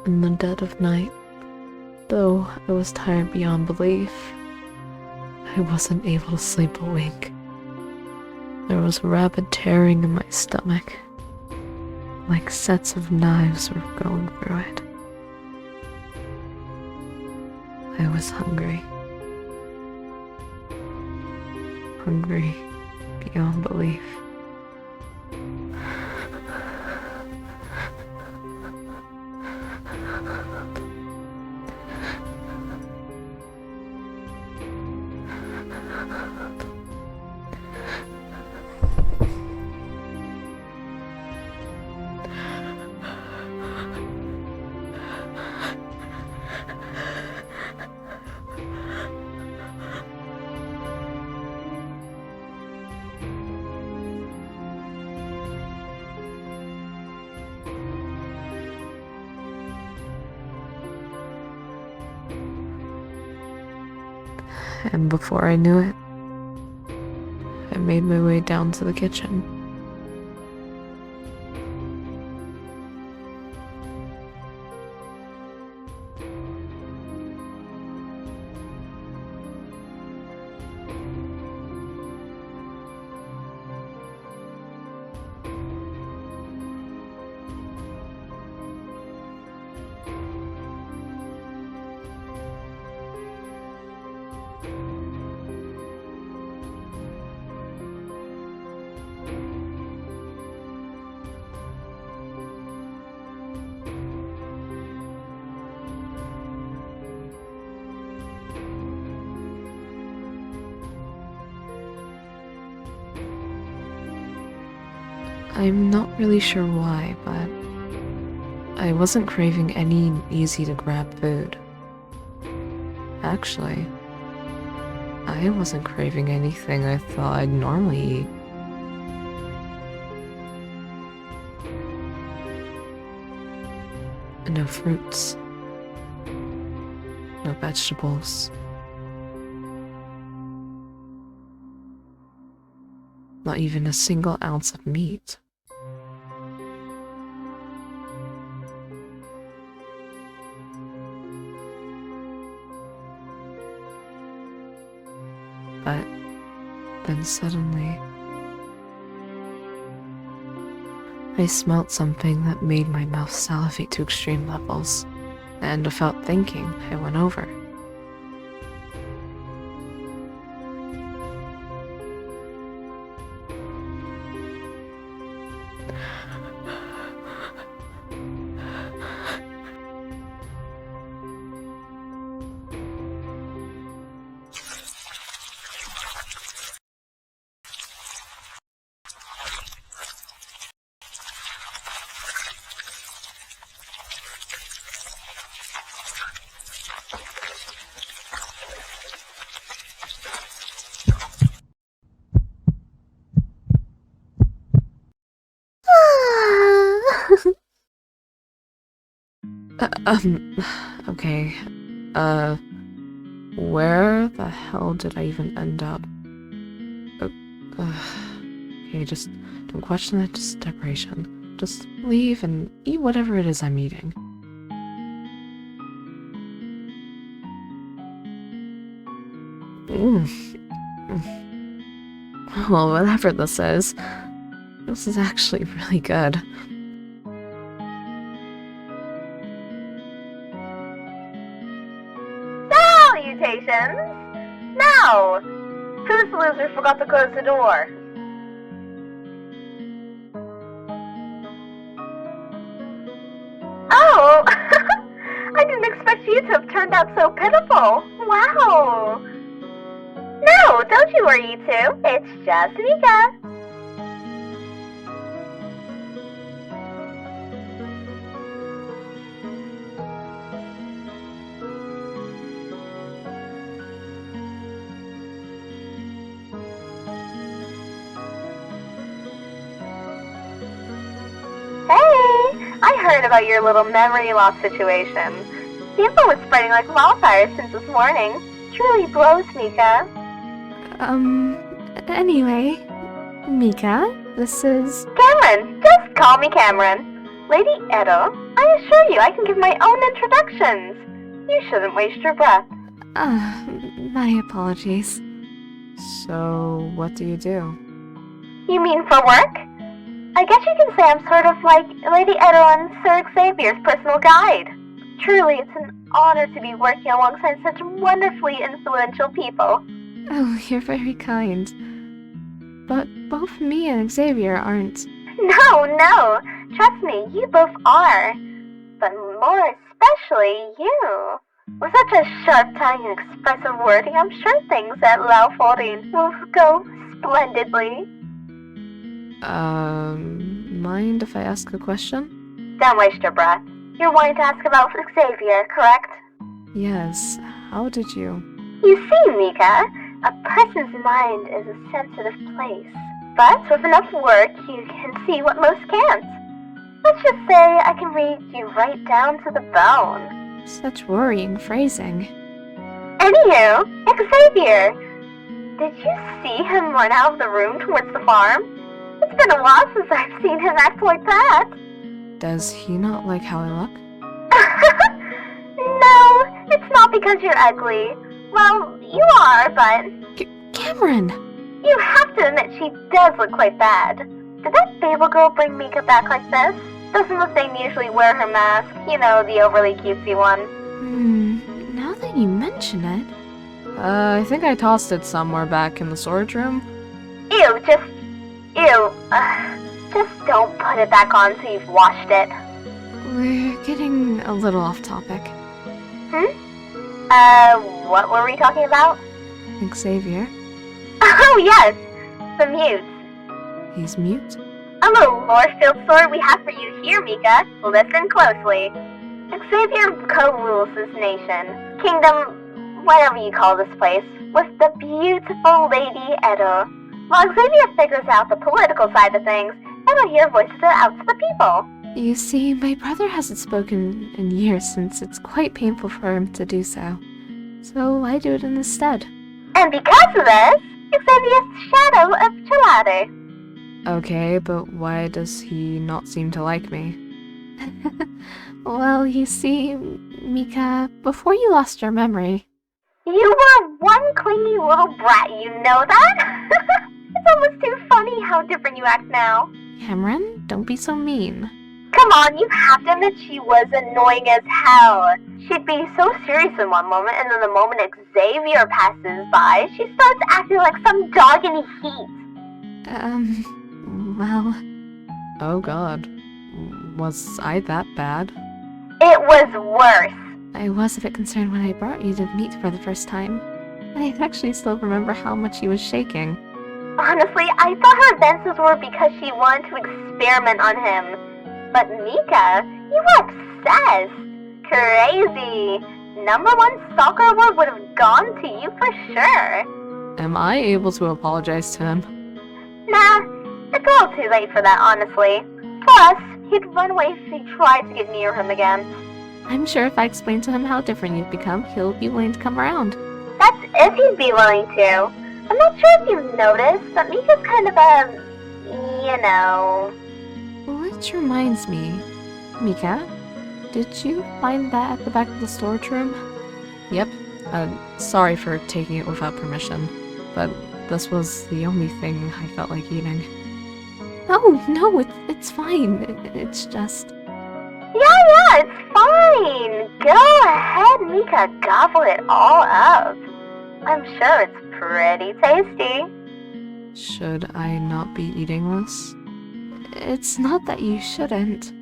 In the dead of night, though I was tired beyond belief, I wasn't able to sleep a wink. There was a rapid tearing in my stomach, like sets of knives were going through it. I was hungry. Hungry beyond belief. And before I knew it, I made my way down to the kitchen. I'm not really sure why, but I wasn't craving any easy-to-grab food. Actually, I wasn't craving anything I thought I'd normally eat. No fruits. No vegetables. Not even a single ounce of meat. But then suddenly, I smelt something that made my mouth salivate to extreme levels, and without thinking, I went over. Okay. Where the hell did I even end up? Okay, just don't question the separation. Just leave and eat whatever it is I'm eating. Well, whatever this is actually really good. Salutations! Now, whose loser forgot to close the door? Oh! I didn't expect you to have turned out so pitiful. Wow! No, don't you worry, you two. It's just Mika. I heard about your little memory loss situation. The info was spreading like wildfire since this morning. Truly blows, Mika. Anyway, Mika, this is... Cameryn! Just call me Cameryn. Lady Edo. I assure you, I can give my own introductions. You shouldn't waste your breath. My apologies. So, what do you do? You mean for work? I guess you can say I'm sort of like Lady Edo and Sir Xavier's personal guide. Truly, it's an honor to be working alongside such wonderfully influential people. Oh, you're very kind. But both me and Xavier aren't. No. Trust me, you both are. But more especially you. With such a sharp tongue and expressive wording, I'm sure things at Lauforin will go splendidly. Mind if I ask a question? Don't waste your breath. You're wanting to ask about Xavier, correct? Yes. How did you? You see, Mika, a person's mind is a sensitive place. But with enough work, you can see what most can't. Let's just say I can read you right down to the bone. Such worrying phrasing. Anywho, Xavier, did you see him run out of the room towards the farm? It's been a while since I've seen him act like that. Does he not like how I look? No, it's not because you're ugly. Well, you are, but... Cameryn! You have to admit she does look quite bad. Did that Babel girl bring Mika back like this? Doesn't the thing usually wear her mask? You know, the overly cutesy one. Now that you mention it... I think I tossed it somewhere back in the storage room. Ew. Just don't put it back on till you've washed it. We're getting a little off topic. What were we talking about? Xavier? Oh yes, the mute. He's mute? A little lore-filled story we have for you here, Mika. Listen closely. Xavier co-rules this nation, kingdom, whatever you call this place, with the beautiful Lady Edo. While Xavier figures out the political side of things, Edo here voices it out to the people. You see, my brother hasn't spoken in years since it's quite painful for him to do so. So I do it instead. And because of this, Xavier's shadow of Chelade. Okay, but why does he not seem to like me? Well, you see, Mika, before you lost your memory... You were one clingy little brat, you know that? It's almost too funny how different you act now. Cameryn, don't be so mean. Come on, you have to admit she was annoying as hell. She'd be so serious in one moment, and then the moment Xavier passes by, she starts acting like some dog in heat. Well... Oh god. Was I that bad? It was worse. I was a bit concerned when I brought you to meet for the first time. I actually still remember how much she was shaking. Honestly, I thought her advances were because she wanted to experiment on him. But Mika, you were obsessed. Crazy. #1 stalker award would have gone to you for sure. Am I able to apologize to him? Nah, it's a little too late for that, honestly. Plus, he'd run away if he tried to get near him again. I'm sure if I explain to him how different you've become, he'll be willing to come around. That's if he'd be willing to. I'm not sure if you've noticed, but Mika's kind of a... you know... Which reminds me, Mika, did you find that at the back of the storage room? Yep. Sorry for taking it without permission, but this was the only thing I felt like eating. Oh, no, it's fine. It's just... Yeah, it's fine. Go ahead, Mika, gobble it all up. I'm sure it's pretty tasty. Should I not be eating this? It's not that you shouldn't.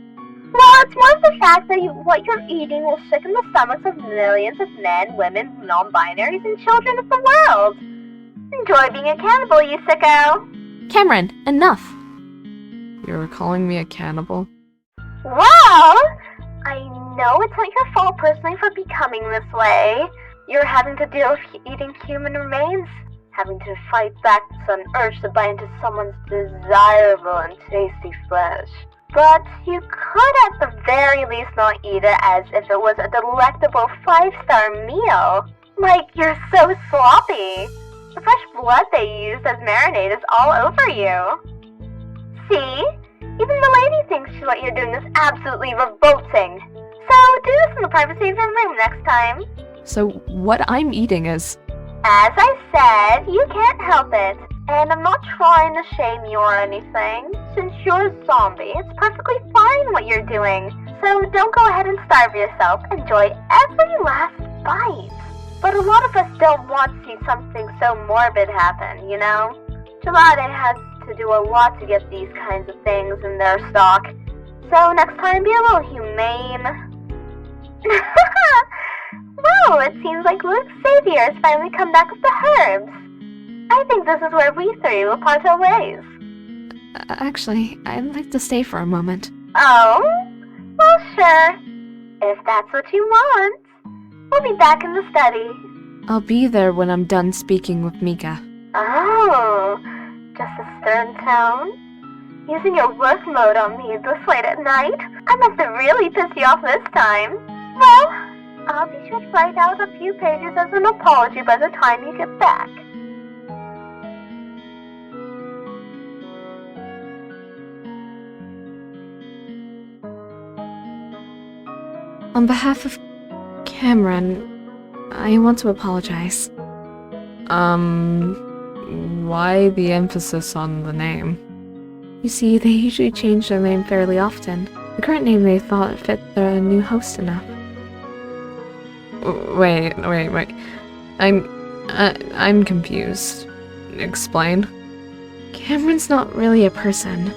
Well, it's more of the fact that what you're eating will sicken the stomachs of millions of men, women, non-binaries, and children of the world. Enjoy being a cannibal, you sicko. Cameryn, enough! You're calling me a cannibal? Well, I know it's not your fault personally for becoming this way. You're having to deal with eating human remains, having to fight back some urge to bite into someone's desirable and tasty flesh. But you could at the very least not eat it as if it was a delectable 5-star meal. Like, you're so sloppy. The fresh blood they used as marinade is all over you. See? Even the lady thinks what you're doing is absolutely revolting. So do this in the privacy of your room next time. So what I'm eating is... As I said, you can't help it. And I'm not trying to shame you or anything. Since you're a zombie, it's perfectly fine what you're doing. So don't go ahead and starve yourself. Enjoy every last bite. But a lot of us don't want to see something so morbid happen, you know? Gelade has to do a lot to get these kinds of things in their stock. So next time, be a little humane. Well, it seems like Luke's savior has finally come back with the herbs. I think this is where we three will part our ways. Actually, I'd like to stay for a moment. Oh? Well, sure. If that's what you want. We'll be back in the study. I'll be there when I'm done speaking with Mika. Oh, just a stern tone? Using your work mode on me this late at night? I must have really pissed you off this time. Well, I'll be sure to write out a few pages as an apology by the time you get back. On behalf of Cameryn, I want to apologize. Why the emphasis on the name? You see, they usually change their name fairly often. The current name they thought fit the new host enough. Wait. I'm confused. Explain. Cameron's not really a person.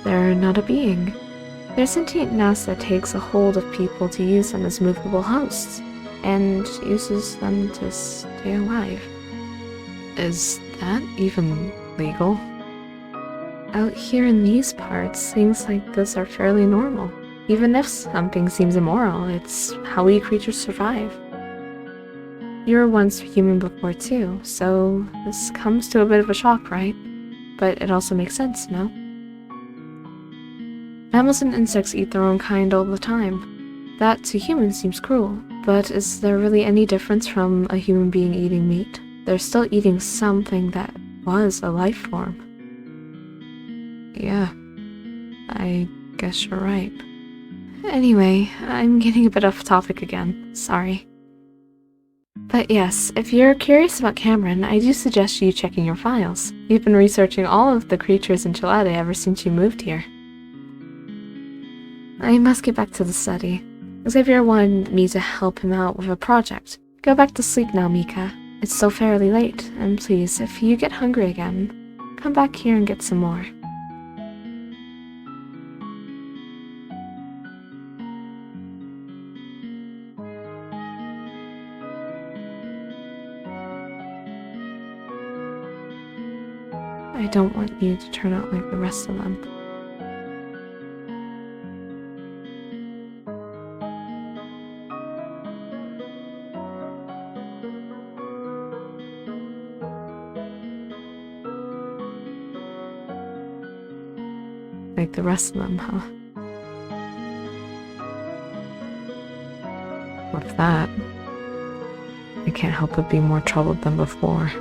They're not a being. They're sentient mass that takes a hold of people to use them as movable hosts, and uses them to stay alive. Is that even legal? Out here in these parts, things like this are fairly normal. Even if something seems immoral, it's how we creatures survive. You were once human before too, so this comes to a bit of a shock, right? But it also makes sense, no? Mammals and insects eat their own kind all the time. That to humans seems cruel, but is there really any difference from a human being eating meat? They're still eating something that was a life form. Yeah, I guess you're right. Anyway, I'm getting a bit off topic again, sorry. But yes, if you're curious about Cameryn, I do suggest you checking your files. You've been researching all of the creatures in Gelade ever since you moved here. I must get back to the study. Xavier wanted me to help him out with a project. Go back to sleep now, Mika. It's still fairly late, and please, if you get hungry again, come back here and get some more. I don't want you to turn out like the rest of them. Like the rest of them, huh? With that, I can't help but be more troubled than before.